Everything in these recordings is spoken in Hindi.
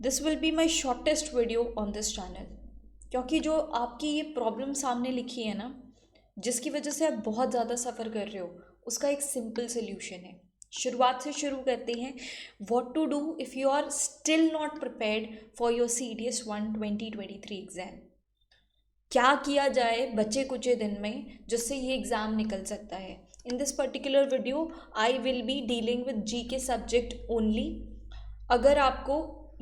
This will be my shortest video on this channel, क्योंकि जो आपकी ये प्रॉब्लम सामने लिखी है ना, जिसकी वजह से आप बहुत ज़्यादा सफ़र कर रहे हो, उसका एक सिंपल सोल्यूशन है। शुरुआत से शुरू करते हैं। What to do if you are still not prepared for your CDS 1 2023 exam. क्या किया जाए बचे कुचे दिन में जिससे ये एग्ज़ाम निकल सकता है। In this particular video I will be dealing with GK subject only. अगर आपको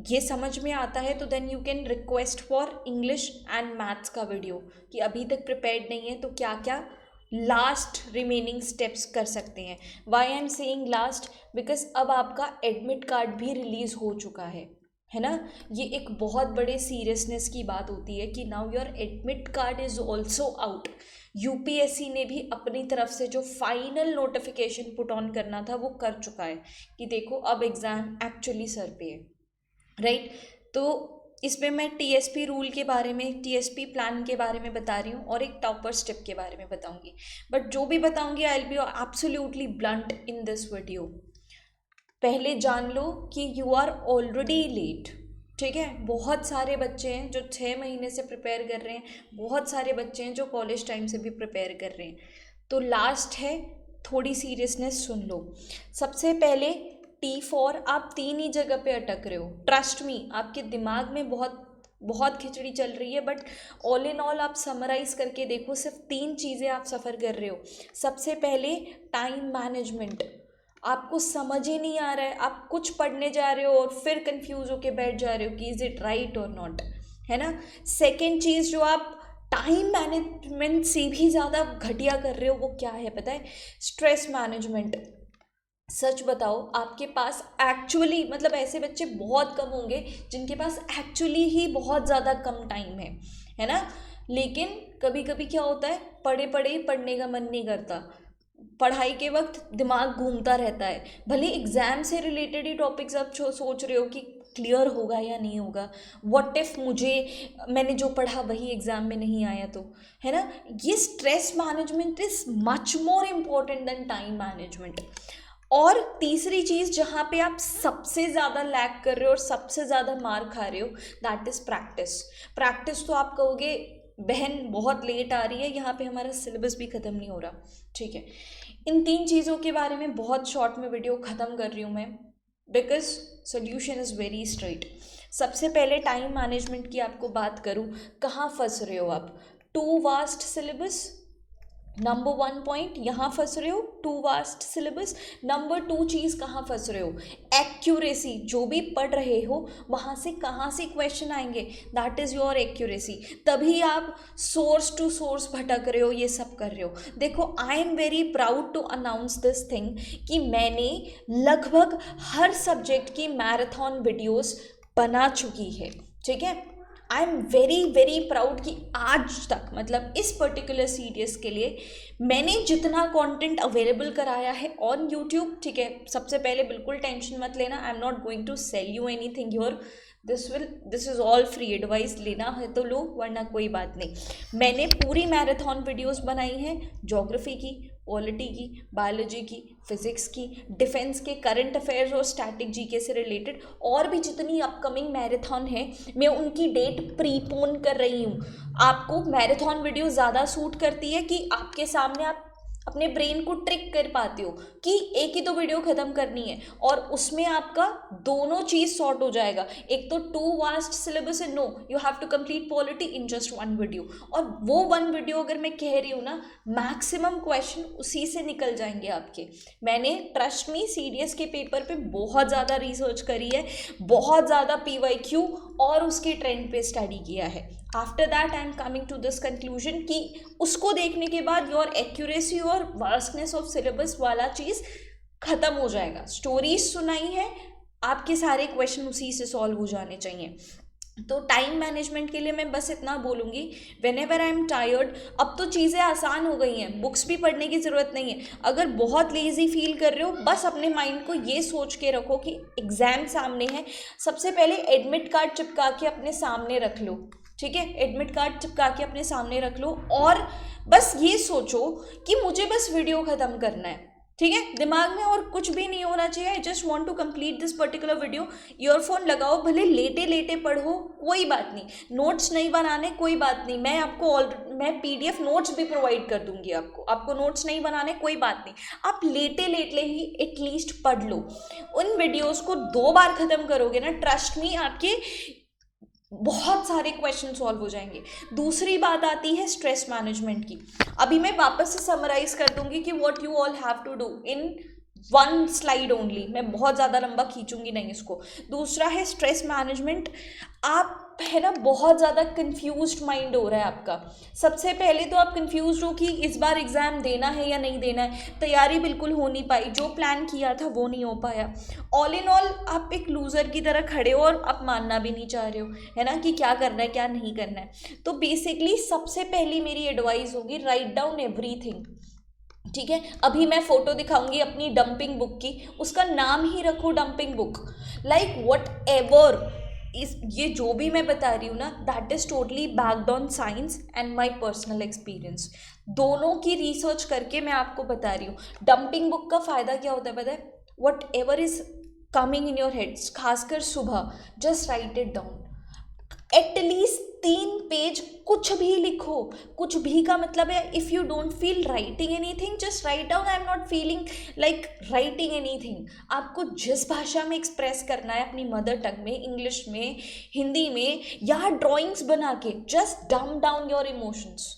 ये समझ में आता है तो then you can request for English and maths का वीडियो, कि अभी तक प्रिपेयर्ड नहीं है तो क्या क्या लास्ट रिमेनिंग स्टेप्स कर सकते हैं। Why I am saying last, because अब आपका एडमिट कार्ड भी रिलीज़ हो चुका है ना। ये एक बहुत बड़े सीरियसनेस की बात होती है कि now your admit card is also out. UPSC ने भी अपनी तरफ से जो फाइनल नोटिफिकेशन पुट ऑन करना था वो कर चुका है कि देखो अब एग्ज़ाम एक्चुअली सर पे है, राइट। तो इसमें मैं TSP रूल के बारे में, TSP प्लान के बारे में बता रही हूँ और एक टॉपर स्टेप के बारे में बताऊँगी। बट जो भी बताऊँगी आई will be absolutely blunt in this video. पहले जान लो कि यू आर ऑलरेडी लेट, ठीक है। बहुत सारे बच्चे हैं जो 6 महीने से प्रिपेयर कर रहे हैं, बहुत सारे बच्चे हैं जो कॉलेज टाइम से भी प्रिपेयर कर रहे हैं। तो लास्ट है, थोड़ी सीरियसनेस सुन लो। सबसे पहले T4, आप 3 ही जगह पे अटक रहे हो। ट्रस्ट मी, आपके दिमाग में बहुत बहुत खिचड़ी चल रही है, बट ऑल इन ऑल आप समराइज करके देखो, सिर्फ 3 चीज़ें आप सफ़र कर रहे हो। सबसे पहले टाइम मैनेजमेंट, आपको समझ ही नहीं आ रहा है, आप कुछ पढ़ने जा रहे हो और फिर कंफ्यूज होके बैठ जा रहे हो कि इज़ इट राइट और नॉट, है ना। सेकेंड चीज़ जो आप टाइम मैनेजमेंट से भी ज़्यादा घटिया कर रहे हो वो क्या है पता है? Stress management. सच बताओ, आपके पास एक्चुअली, मतलब ऐसे बच्चे बहुत कम होंगे जिनके पास एक्चुअली ही बहुत ज़्यादा कम टाइम है ना। लेकिन कभी कभी क्या होता है, पढ़े पढ़े ही पढ़ने का मन नहीं करता, पढ़ाई के वक्त दिमाग घूमता रहता है। भले एग्ज़ाम से रिलेटेड ही टॉपिक्स आप सोच रहे हो कि क्लियर होगा या नहीं होगा, व्हाट इफ़ मैंने जो पढ़ा वही एग्ज़ाम में नहीं आया तो, है ना। ये stress management is much more important than time management. और तीसरी चीज़ जहाँ पे आप सबसे ज़्यादा लैग कर रहे हो और सबसे ज़्यादा मार खा रहे हो, दैट इज़ प्रैक्टिस। प्रैक्टिस तो आप कहोगे बहन बहुत लेट आ रही है, यहाँ पे हमारा सिलेबस भी ख़त्म नहीं हो रहा, ठीक है। इन 3 चीज़ों के बारे में बहुत शॉर्ट में वीडियो ख़त्म कर रही हूँ मैं, because solution is very straight. सबसे पहले टाइम मैनेजमेंट की आपको बात करूँ, कहाँ फंस रहे हो आप? Too vast syllabus, number 1 point, यहाँ फंस रहे हो, टू वास्ट सिलेबस। नंबर 2 चीज़ कहाँ फंस रहे हो? एक्यूरेसी, जो भी पढ़ रहे हो वहाँ से कहाँ से क्वेश्चन आएंगे, दैट इज़ योर एक्यूरेसी। तभी आप सोर्स टू सोर्स भटक रहे हो, ये सब कर रहे हो। देखो, I am very proud to announce this thing कि मैंने लगभग हर सब्जेक्ट की मैराथन वीडियोस बना चुकी है, ठीक है। I am very very proud कि आज तक, मतलब इस पर्टिकुलर सीरीज के लिए मैंने जितना कंटेंट अवेलेबल कराया है ऑन यूट्यूब, ठीक है। सबसे पहले बिल्कुल टेंशन मत लेना, I am not going to sell you anything your, this is all free advice, लेना है तो लो वरना कोई बात नहीं। मैंने पूरी मैराथन वीडियोस बनाई हैं, ज्योग्राफी की, पॉलिटी की, बायोलॉजी की, फिजिक्स की, डिफेंस के, करंट अफेयर्स और स्टैटिक GK से रिलेटेड, और भी जितनी अपकमिंग मैराथन है मैं उनकी डेट प्रीपोन कर रही हूँ। आपको मैराथन वीडियो ज़्यादा सूट करती है कि आपके सामने आप अपने ब्रेन को ट्रिक कर पाते हो कि एक ही तो वीडियो ख़त्म करनी है और उसमें आपका दोनों चीज़ सॉर्ट हो जाएगा। एक तो टू वास्ट सिलेबस है, no you have to complete polity in just 1 video, और वो 1 वीडियो अगर मैं कह रही हूँ ना, मैक्सिमम क्वेश्चन उसी से निकल जाएंगे आपके। मैंने ट्रस्ट मी CDS के पेपर पे बहुत ज़्यादा रिसर्च करी है, बहुत ज़्यादा PYQ और उसके ट्रेंड पे स्टडी किया है। After that I am coming to this conclusion कि उसको देखने के बाद योर एक्यूरेसी और वास्टनेस ऑफ सिलेबस वाला चीज़ ख़त्म हो जाएगा। स्टोरीज सुनाई है, आपके सारे क्वेश्चन उसी से सॉल्व हो जाने चाहिए। तो टाइम मैनेजमेंट के लिए मैं बस इतना बोलूँगी, when ever I am tired, अब तो चीज़ें आसान हो गई हैं, बुक्स भी पढ़ने की ज़रूरत नहीं है। अगर बहुत लेज़ी फील कर रहे हो, बस अपने माइंड को ये सोच के रखो कि एग्ज़ाम सामने है। सबसे पहले एडमिट कार्ड चिपका के अपने सामने रख लो, ठीक है। एडमिट कार्ड चिपका के अपने सामने रख लो और बस ये सोचो कि मुझे बस वीडियो ख़त्म करना है, ठीक है, दिमाग में और कुछ भी नहीं होना चाहिए। I just want to complete this particular video. Earphone लगाओ, भले लेटे लेटे पढ़ो, कोई बात नहीं। नोट्स नहीं बनाने, कोई बात नहीं, मैं आपको मैं PDF नोट्स भी प्रोवाइड कर दूंगी आपको नोट्स नहीं बनाने, कोई बात नहीं। आप लेटे लेटे ही एटलीस्ट पढ़ लो। उन वीडियोस को 2 बार ख़त्म करोगे ना, ट्रस्ट मी, आपके बहुत सारे क्वेश्चन सॉल्व हो जाएंगे। दूसरी बात आती है स्ट्रेस मैनेजमेंट की। अभी मैं वापस से समराइज कर दूंगी कि what you all have to do in 1 slide only. मैं बहुत ज़्यादा लंबा खींचूंगी नहीं इसको। दूसरा है स्ट्रेस मैनेजमेंट। आप है ना बहुत ज़्यादा कंफ्यूज्ड माइंड हो रहा है आपका। सबसे पहले तो आप कंफ्यूज हो कि इस बार एग्ज़ाम देना है या नहीं देना है। तैयारी बिल्कुल हो नहीं पाई, जो प्लान किया था वो नहीं हो पाया। ऑल इन ऑल आप एक लूज़र की तरह खड़े हो और आप मानना भी नहीं चाह रहे हो, है ना, कि क्या करना है क्या नहीं करना है। तो बेसिकली सबसे पहली मेरी एडवाइस होगी, राइट डाउन एवरीथिंग। ठीक है, अभी मैं फोटो दिखाऊंगी अपनी डंपिंग बुक की, उसका नाम ही रखो dumping book. Like what ever ये जो भी मैं बता रही हूँ ना, that is totally backed on science and my personal experience. दोनों की रिसर्च करके मैं आपको बता रही हूँ। डंपिंग बुक का फ़ायदा क्या होता है पता है? What ever is coming in your heads, खासकर सुबह, just right it down. At least 3 page कुछ भी लिखो। कुछ भी का मतलब है, if you don't feel writing anything, just write down I am not feeling like writing anything. आपको जिस भाषा में एक्सप्रेस करना है, अपनी मदर टंग में, इंग्लिश में, हिंदी में, या ड्राइंग्स बना के, जस्ट डम डाउन योर इमोशंस।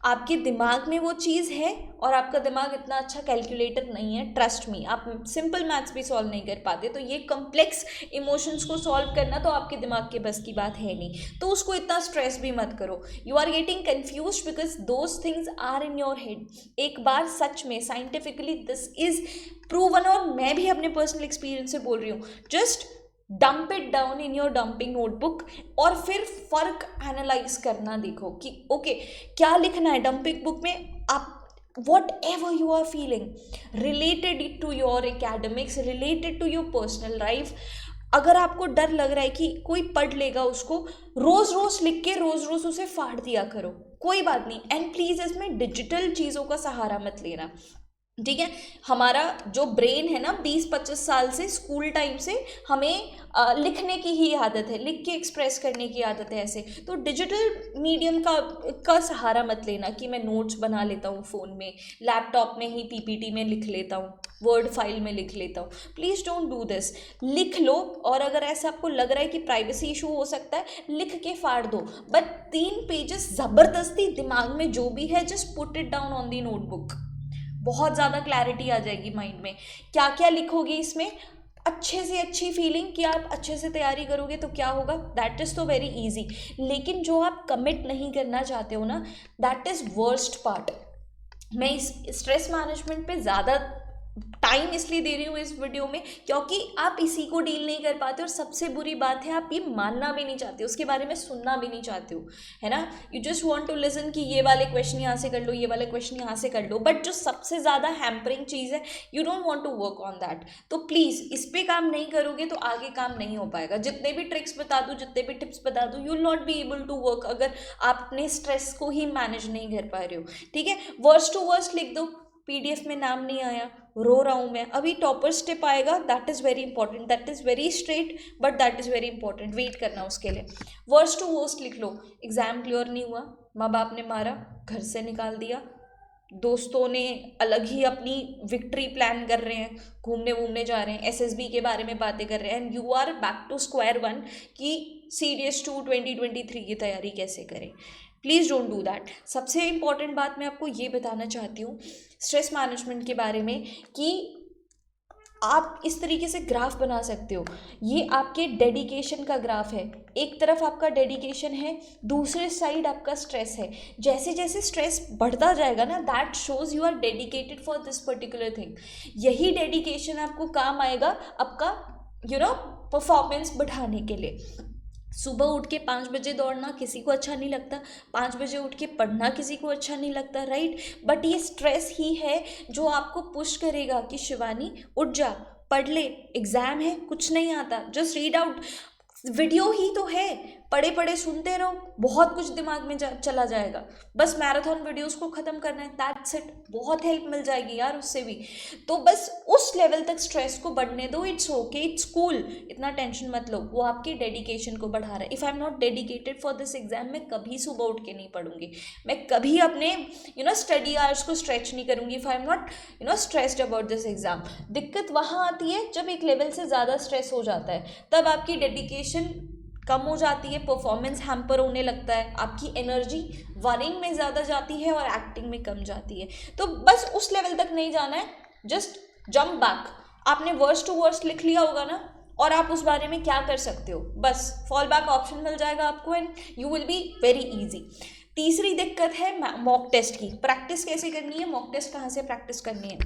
आपके दिमाग में वो चीज़ है और आपका दिमाग इतना अच्छा कैलकुलेटर नहीं है, ट्रस्ट मी। आप सिंपल मैथ्स भी सॉल्व नहीं कर पाते, तो ये कॉम्प्लेक्स इमोशंस को सॉल्व करना तो आपके दिमाग के बस की बात है नहीं। तो उसको इतना स्ट्रेस भी मत करो। You are getting confuse because those things are in your head. एक बार सच में साइंटिफिकली दिस इज प्रूवन, और मैं भी अपने पर्सनल एक्सपीरियंस से बोल रही हूँ। Just dump it down in your dumping notebook और फिर फर्क एनालाइज करना देखो कि ओके क्या लिखना है डंपिंग बुक में। आप whatever you are feeling, related it to your academics, related to your personal life। अगर आपको डर लग रहा है कि कोई पढ़ लेगा उसको, रोज़ रोज़ लिख के रोज़ रोज़ उसे फाड़ दिया करो, कोई बात नहीं। एंड प्लीज़ इसमें डिजिटल चीज़ों का सहारा मत लेना, ठीक है। हमारा जो ब्रेन है ना, 20-25 साल से, स्कूल टाइम से हमें लिखने की ही आदत है, लिख के एक्सप्रेस करने की आदत है ऐसे। तो डिजिटल मीडियम का सहारा मत लेना कि मैं नोट्स बना लेता हूँ फ़ोन में, लैपटॉप में ही PPT में लिख लेता हूँ, वर्ड फाइल में लिख लेता हूँ। Please don't do this. लिख लो, और अगर ऐसा आपको लग रहा है कि प्राइवेसी इशू हो सकता है, लिख के फाड़ दो, बट 3 पेजेस ज़बरदस्ती दिमाग में जो भी है just put it down on the notebook. बहुत ज़्यादा क्लैरिटी आ जाएगी माइंड में। क्या क्या लिखोगे इसमें, अच्छे से अच्छी फीलिंग कि आप अच्छे से तैयारी करोगे तो क्या होगा, दैट इज़ तो वेरी इजी। लेकिन जो आप कमिट नहीं करना चाहते हो ना, दैट इज़ वर्स्ट पार्ट। मैं इस स्ट्रेस मैनेजमेंट पे ज़्यादा टाइम इसलिए दे रही हूँ इस वीडियो में क्योंकि आप इसी को डील नहीं कर पाते, और सबसे बुरी बात है आप ये मानना भी नहीं चाहते, उसके बारे में सुनना भी नहीं चाहते हो, है ना। You just want to listen कि ये वाले क्वेश्चन यहाँ से कर लो, ये वाले क्वेश्चन यहाँ से कर लो, बट जो सबसे ज़्यादा हैम्परिंग चीज़ है, you don't want to work on that. तो प्लीज़ इस पर काम नहीं करोगे तो आगे काम नहीं हो पाएगा। जितने भी ट्रिक्स बता दूँ, जितने भी टिप्स बता दूँ, you will not be able to work अगर आप अपने स्ट्रेस को ही मैनेज नहीं कर पा रहे हो, ठीक है। वर्स्ट टू वर्स्ट लिख दो, PDF में नाम नहीं आया, रो रहा हूँ मैं। अभी टॉपर स्टेप आएगा, that is very important, that is very straight, but that is very important, wait करना उसके लिए। वर्स्ट टू वर्स्ट लिख लो, एग्ज़ाम क्लियर नहीं हुआ, माँ बाप ने मारा, घर से निकाल दिया, दोस्तों ने अलग ही अपनी विक्ट्री प्लान कर रहे हैं, घूमने वूमने जा रहे हैं, SSB के बारे में बातें कर रहे हैं, and you are back to square one कि CS2 2023 की तैयारी कैसे करें। Please don't do that. सबसे इम्पॉर्टेंट बात मैं आपको ये बताना चाहती हूँ स्ट्रेस मैनेजमेंट के बारे में कि आप इस तरीके से ग्राफ बना सकते हो। ये आपके डेडिकेशन का ग्राफ है। एक तरफ आपका डेडिकेशन है, दूसरे साइड आपका स्ट्रेस है। जैसे जैसे स्ट्रेस बढ़ता जाएगा ना, that shows you are dedicated for this particular thing. यही डेडिकेशन आपको काम आएगा आपका परफॉर्मेंस बढ़ाने के लिए। सुबह उठ के 5 बजे दौड़ना किसी को अच्छा नहीं लगता, 5 बजे उठ के पढ़ना किसी को अच्छा नहीं लगता, राइट। बट ये स्ट्रेस ही है जो आपको पुश करेगा कि शिवानी उठ जा, पढ़ ले, एग्ज़ाम है, कुछ नहीं आता, जस्ट रीड आउट। वीडियो ही तो है, पढ़े पढ़े सुनते रहो, बहुत कुछ दिमाग में चला जाएगा। बस मैराथन वीडियोस को ख़त्म करना है, दैट्स इट। बहुत हेल्प मिल जाएगी यार उससे भी। तो बस उस लेवल तक स्ट्रेस को बढ़ने दो, इट्स ओके, इट्स कूल, इतना टेंशन मत लो, वो आपकी डेडिकेशन को बढ़ा रहा है। If I am not dedicated for this exam, मैं कभी सुबह उठ के नहीं पढ़ूंगी, मैं कभी अपने स्टडी आवर्स को स्ट्रेच नहीं करूंगी if I am not stressed about this exam. दिक्कत वहाँ आती है जब एक लेवल से ज़्यादा स्ट्रेस हो जाता है, तब आपकी डेडिकेशन कम हो जाती है, परफॉर्मेंस हैम्पर होने लगता है, आपकी एनर्जी वरिंग में ज़्यादा जाती है और एक्टिंग में कम जाती है। तो बस उस लेवल तक नहीं जाना है, जस्ट जंप बैक। आपने वर्स टू वर्स लिख लिया होगा ना, और आप उस बारे में क्या कर सकते हो, बस फॉल बैक ऑप्शन मिल जाएगा आपको and you will be very easy. तीसरी दिक्कत है मॉक टेस्ट की। प्रैक्टिस कैसे करनी है, मॉक टेस्ट कहाँ से प्रैक्टिस करनी है?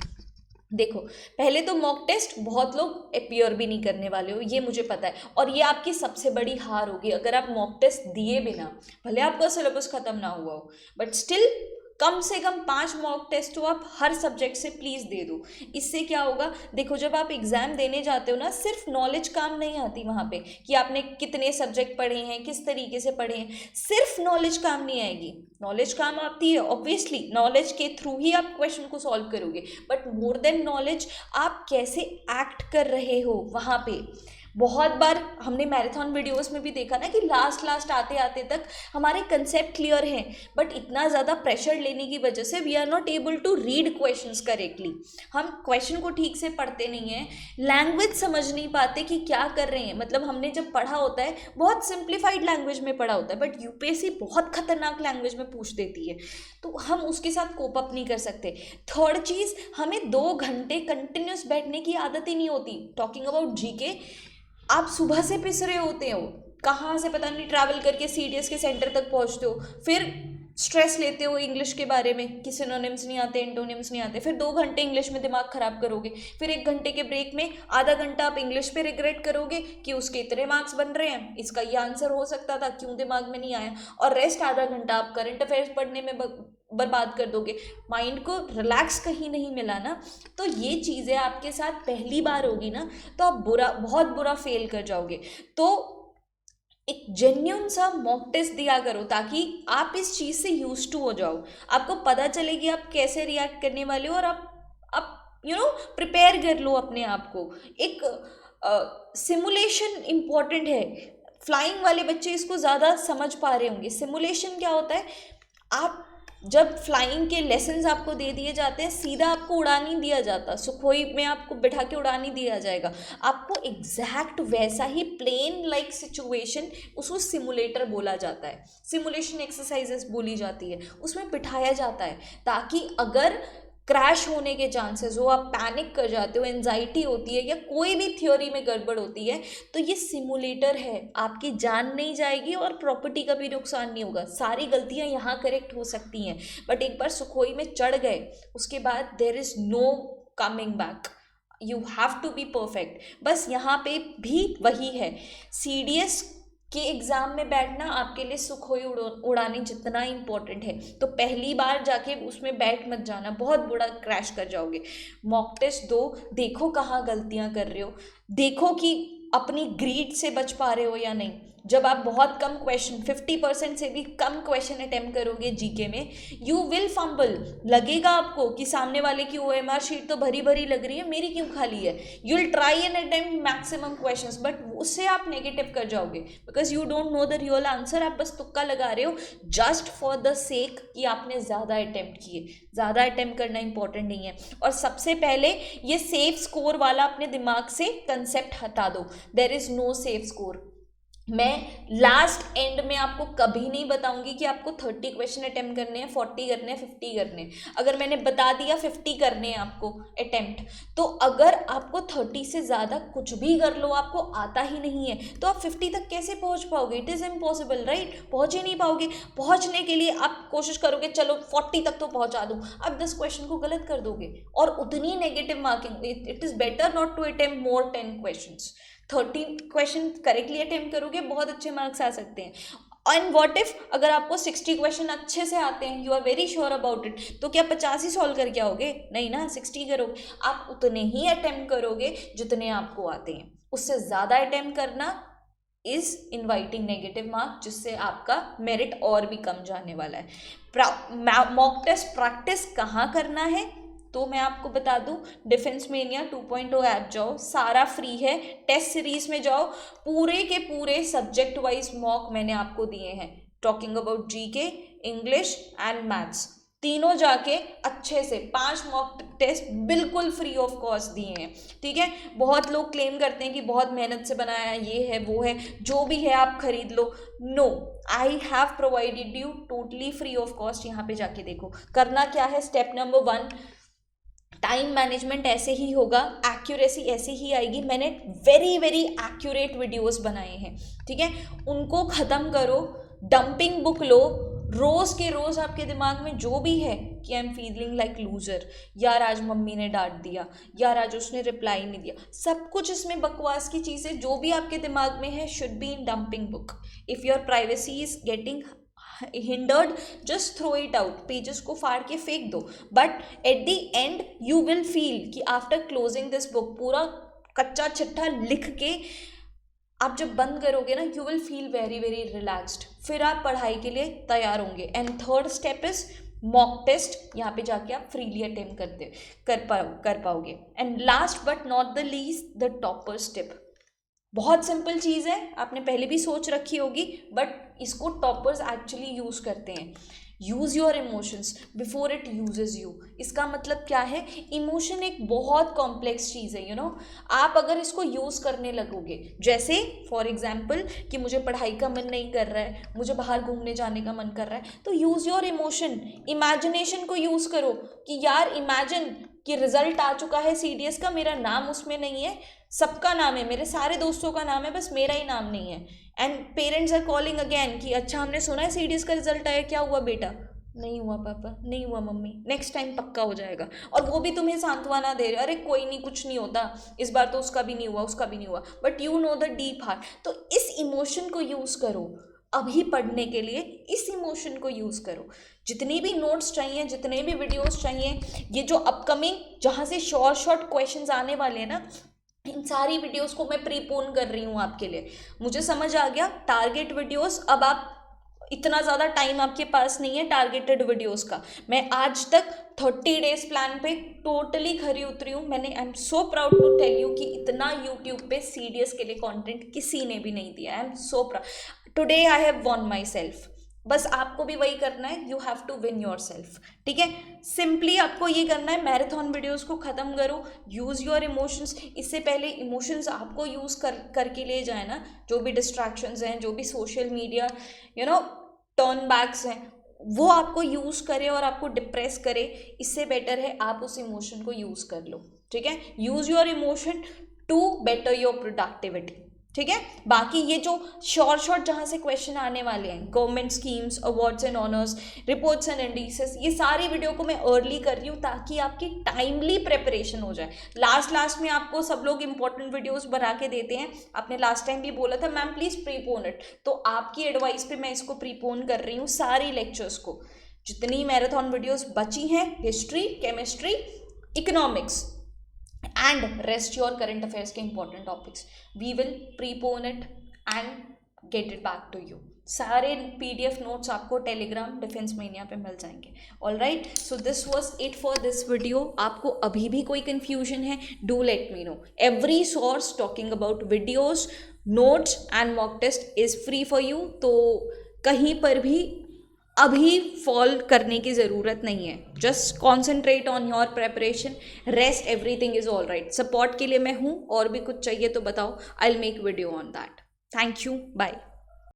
देखो, पहले तो मॉक टेस्ट बहुत लोग अपीयर भी नहीं करने वाले हो, ये मुझे पता है, और ये आपकी सबसे बड़ी हार होगी अगर आप मॉक टेस्ट दिए बिना, भले आपका सिलेबस खत्म ना हुआ हो, बट स्टिल कम से कम 5 मॉक टेस्ट तो आप हर सब्जेक्ट से प्लीज़ दे दो। इससे क्या होगा, देखो जब आप एग्ज़ाम देने जाते हो ना, सिर्फ नॉलेज काम नहीं आती वहाँ पे कि आपने कितने सब्जेक्ट पढ़े हैं, किस तरीके से पढ़े हैं, सिर्फ नॉलेज काम नहीं आएगी। नॉलेज काम आती है ऑब्वियसली, नॉलेज के थ्रू ही आप क्वेश्चन को सॉल्व करोगे, बट मोर देन नॉलेज आप कैसे एक्ट कर रहे हो वहाँ पे। बहुत बार हमने मैराथन वीडियोस में भी देखा ना कि लास्ट आते आते तक हमारे कंसेप्ट क्लियर हैं, बट इतना ज़्यादा प्रेशर लेने की वजह से we are not able to read questions correctly. हम क्वेश्चन को ठीक से पढ़ते नहीं हैं, लैंग्वेज समझ नहीं पाते कि क्या कर रहे हैं। मतलब हमने जब पढ़ा होता है बहुत सिंप्लीफाइड लैंग्वेज में पढ़ा होता है, बट यूपीएससी बहुत खतरनाक लैंग्वेज में पूछ देती है, तो हम उसके साथ कोप अप नहीं कर सकते। थर्ड चीज़, हमें 2 घंटे कंटिन्यूस बैठने की आदत ही नहीं होती। टॉकिंग अबाउट जीके, आप सुबह से पिस रहे होते हो, कहाँ से पता नहीं ट्रैवल करके सीडीएस के सेंटर तक पहुँचते हो, फिर स्ट्रेस लेते हो इंग्लिश के बारे में कि सिनोनिम्स नहीं आते, एंटोनिम्स नहीं आते, फिर 2 घंटे इंग्लिश में दिमाग खराब करोगे, फिर 1 घंटे के ब्रेक में आधा घंटा आप इंग्लिश पे रिग्रेट करोगे कि उसके इतने मार्क्स बन रहे हैं, इसका ये आंसर हो सकता था, क्यों दिमाग में नहीं आया, और रेस्ट आधा घंटा आप करंट अफेयर्स पढ़ने में बर्बाद कर दोगे। माइंड को रिलैक्स कहीं नहीं मिला ना। तो ये चीज़ें आपके साथ पहली बार होगी ना, तो आप बहुत बुरा फेल कर जाओगे। तो एक जेन्युइन सा मॉक टेस्ट दिया करो ताकि आप इस चीज़ से यूज टू हो जाओ, आपको पता चले कि आप कैसे रिएक्ट करने वाले हो, और आप प्रिपेयर कर लो अपने आप को। एक सिमुलेशन इम्पॉर्टेंट है, फ्लाइंग वाले बच्चे इसको ज़्यादा समझ पा रहे होंगे। सिमुलेशन क्या होता है, आप जब फ्लाइंग के लेसन्स आपको दे दिए जाते हैं, सीधा आपको उड़ा नहीं दिया जाता, सुखोई में आपको बिठा के उड़ा नहीं दिया जाएगा, आपको एग्जैक्ट वैसा ही प्लेन लाइक सिचुएशन, उसको सिमुलेटर बोला जाता है, सिमुलेशन एक्सरसाइजेस बोली जाती है, उसमें बिठाया जाता है ताकि अगर क्रैश होने के चांसेस हो, आप पैनिक कर जाते हो, एंजाइटी होती है, या कोई भी थ्योरी में गड़बड़ होती है, तो ये सिमुलेटर है, आपकी जान नहीं जाएगी और प्रॉपर्टी का भी नुकसान नहीं होगा। सारी गलतियां यहाँ करेक्ट हो सकती हैं, बट एक बार सुखोई में चढ़ गए उसके बाद there is no coming back, you have to be perfect. बस यहाँ पे भी वही है, सीडीएस के एग्ज़ाम में बैठना आपके लिए सुखोई उड़ाने जितना इम्पोर्टेंट है, तो पहली बार जाके उसमें बैठ मत जाना, बहुत बड़ा क्रैश कर जाओगे। मॉक टेस्ट दो, देखो कहाँ गलतियाँ कर रहे हो, देखो कि अपनी ग्रीड से बच पा रहे हो या नहीं। जब आप बहुत कम क्वेश्चन, 50% से भी कम क्वेश्चन अटेम्प्ट करोगे जीके में, यू विल फंबल, लगेगा आपको कि सामने वाले की ओएमआर शीट तो भरी भरी लग रही है, मेरी क्यों खाली है। You will try and attempt maximum questions, but उससे आप नेगेटिव कर जाओगे because you don't know the real answer. आप बस तुक्का लगा रहे हो जस्ट फॉर द सेक कि आपने ज़्यादा अटेम्प्ट किए। ज़्यादा अटेम्प्ट करना इंपॉर्टेंट नहीं है, और सबसे पहले ये सेफ स्कोर वाला अपने दिमाग से कंसेप्ट हटा दो। There is no safe score. मैं लास्ट एंड में आपको कभी नहीं बताऊंगी कि आपको 30 क्वेश्चन अटेम्प्ट करने हैं, 40 करने हैं, 50 करने हैं। अगर मैंने बता दिया 50 करने हैं आपको अटेम्प्ट, तो अगर आपको 30 से ज़्यादा कुछ भी कर लो आपको आता ही नहीं है, तो आप 50 तक कैसे पहुंच पाओगे? It is impossible, right? पहुंच ही नहीं पाओगे। पहुंचने के लिए आप कोशिश करोगे चलो 40 तक तो पहुंचा दूँ, आप 10 क्वेश्चन को गलत कर दोगे और उतनी negative marking. It is better not to attempt more 10 question. 30 question correctly attempt करोगे, बहुत अच्छे मार्क्स आ सकते हैं। एंड व्हाट इफ अगर आपको 60 क्वेश्चन अच्छे से आते हैं, you are very sure about it, तो क्या 50 ही सॉल्व करके आओगे? नहीं ना, 60 करोगे। आप उतने ही अटेम्प्ट करोगे जितने आपको आते हैं, उससे ज़्यादा अटेम्प्ट करना इज इनवाइटिंग नेगेटिव मार्क, जिससे आपका मेरिट और भी कम जाने वाला है। मॉक टेस्ट प्रैक्टिस कहाँ करना है तो मैं आपको बता दूं, डिफेंस मेनिया 2.0 ऐप जाओ, सारा फ्री है। टेस्ट सीरीज में जाओ, पूरे के पूरे सब्जेक्ट वाइज मॉक मैंने आपको दिए हैं, talking about GK, English and maths, तीनों जाके अच्छे से 5 मॉक टेस्ट बिल्कुल फ्री ऑफ कॉस्ट दिए हैं, ठीक है। बहुत लोग क्लेम करते हैं कि बहुत मेहनत से बनाया है, ये है वो है, जो भी है आप खरीद लो। No, I have provided you totally free of cost. यहाँ पे जाके देखो करना क्या है। स्टेप नंबर 1, टाइम मैनेजमेंट ऐसे ही होगा, एक्यूरेसी ऐसे ही आएगी। मैंने वेरी वेरी एक्यूरेट वीडियोस बनाए हैं, ठीक है, उनको ख़त्म करो। डंपिंग बुक लो, रोज़ के रोज़ आपके दिमाग में जो भी है कि I am feeling like loser, यार आज मम्मी ने डांट दिया, यार आज उसने रिप्लाई नहीं दिया, सब कुछ इसमें बकवास की चीज़ें जो भी आपके दिमाग में है should be in dumping book. If your privacy is getting hindered, just throw it out, pages को फाड़ के फेंक दो। But at the end you will feel कि आफ्टर क्लोजिंग दिस बुक, पूरा कच्चा चिट्ठा लिख के आप जब बंद करोगे ना, you will feel very very relaxed, फिर आप पढ़ाई के लिए तैयार होंगे। And third step is mock test, यहाँ पे जाके आप फ्रीली अटेम्प्ट कर पाओगे। And last but not the least, the topper step. बहुत सिंपल चीज़ है, आपने पहले भी सोच रखी होगी, बट इसको टॉपर्स एक्चुअली यूज़ करते हैं। Use your emotions before it uses you. इसका मतलब क्या है, इमोशन एक बहुत कॉम्प्लेक्स चीज़ है, यू नो। आप अगर इसको यूज़ करने लगोगे, जैसे फॉर एग्जाम्पल कि मुझे पढ़ाई का मन नहीं कर रहा है, मुझे बाहर घूमने जाने का मन कर रहा है, तो यूज़ योर इमोशन, इमेजिनेशन को यूज़ करो कि यार इमेजिन कि रिजल्ट आ चुका है CDS का, मेरा नाम उसमें नहीं है, सबका नाम है, मेरे सारे दोस्तों का नाम है, बस मेरा ही नाम नहीं है। And parents are calling again कि अच्छा हमने सुना है CDS का रिजल्ट आया, क्या हुआ बेटा? नहीं हुआ पापा, नहीं हुआ मम्मी, नेक्स्ट टाइम पक्का हो जाएगा। और वो भी तुम्हें सांत्वना दे रहे, अरे कोई नहीं, कुछ नहीं होता, इस बार तो उसका भी नहीं हुआ, उसका भी नहीं हुआ, but you know the deep heart. तो इस इमोशन को यूज़ करो अभी पढ़ने के लिए, इस इमोशन को यूज़ करो। जितनी भी नोट्स चाहिए, जितने भी वीडियोस चाहिए, ये जो अपकमिंग जहाँ से शॉर्ट क्वेश्चंस आने वाले हैं ना, इन सारी वीडियोस को मैं प्रीपोन कर रही हूँ आपके लिए। मुझे समझ आ गया टारगेट वीडियोस, अब आप इतना ज़्यादा टाइम आपके पास नहीं है टारगेटेड वीडियोस का। मैं आज तक 30 डेज प्लान पे टोटली खरी उतरी हूँ। मैंने I am so proud to tell you कि इतना यूट्यूब पे CDS के लिए कंटेंट किसी ने भी नहीं दिया। I am so proud, today I have won myself. बस आपको भी वही करना है, you have to win yourself, ठीक है। सिंपली आपको ये करना है, मैराथन वीडियोस को ख़त्म करो, यूज़ योर इमोशंस। इससे पहले इमोशंस आपको यूज़ करके ले जाए ना, जो भी डिस्ट्रैक्शंस हैं, जो भी social media you know turn backs हैं, वो आपको यूज़ करे और आपको डिप्रेस करे। इससे बेटर है आप उस इमोशन को यूज़ कर लो, ठीक है। Use your emotion to better your productivity, ठीक है। बाकी ये जो शॉर्ट जहाँ से क्वेश्चन आने वाले हैं, government schemes, awards and honours, reports and indices, ये सारी वीडियो को मैं अर्ली कर रही हूँ ताकि आपकी टाइमली प्रिपरेशन हो जाए। लास्ट में आपको सब लोग इंपॉर्टेंट वीडियोस बना के देते हैं। आपने लास्ट टाइम भी बोला था मैम प्लीज़ प्रीपोन इट, तो आपकी एडवाइस पे मैं इसको प्रीपोन कर रही हूँ सारी लेक्चर्स को। जितनी मैराथन वीडियोस बची हैं, history, chemistry, economics and rest your current affairs के important topics, we will prepone it and get it back to you। सारे PDF नोट्स आपको टेलीग्राम डिफेंस मेनिया पे मिल जाएंगे। All right, so this was it for this video. आपको अभी भी कोई कन्फ्यूजन है, do let me know. Every source talking about videos, notes and mock test is free for you, तो कहीं पर भी अभी फॉल करने की ज़रूरत नहीं है। Just concentrate on your preparation, rest, everything is all right. Support के लिए मैं हूँ, और भी कुछ चाहिए तो बताओ, I will make video on that. Thank you, bye.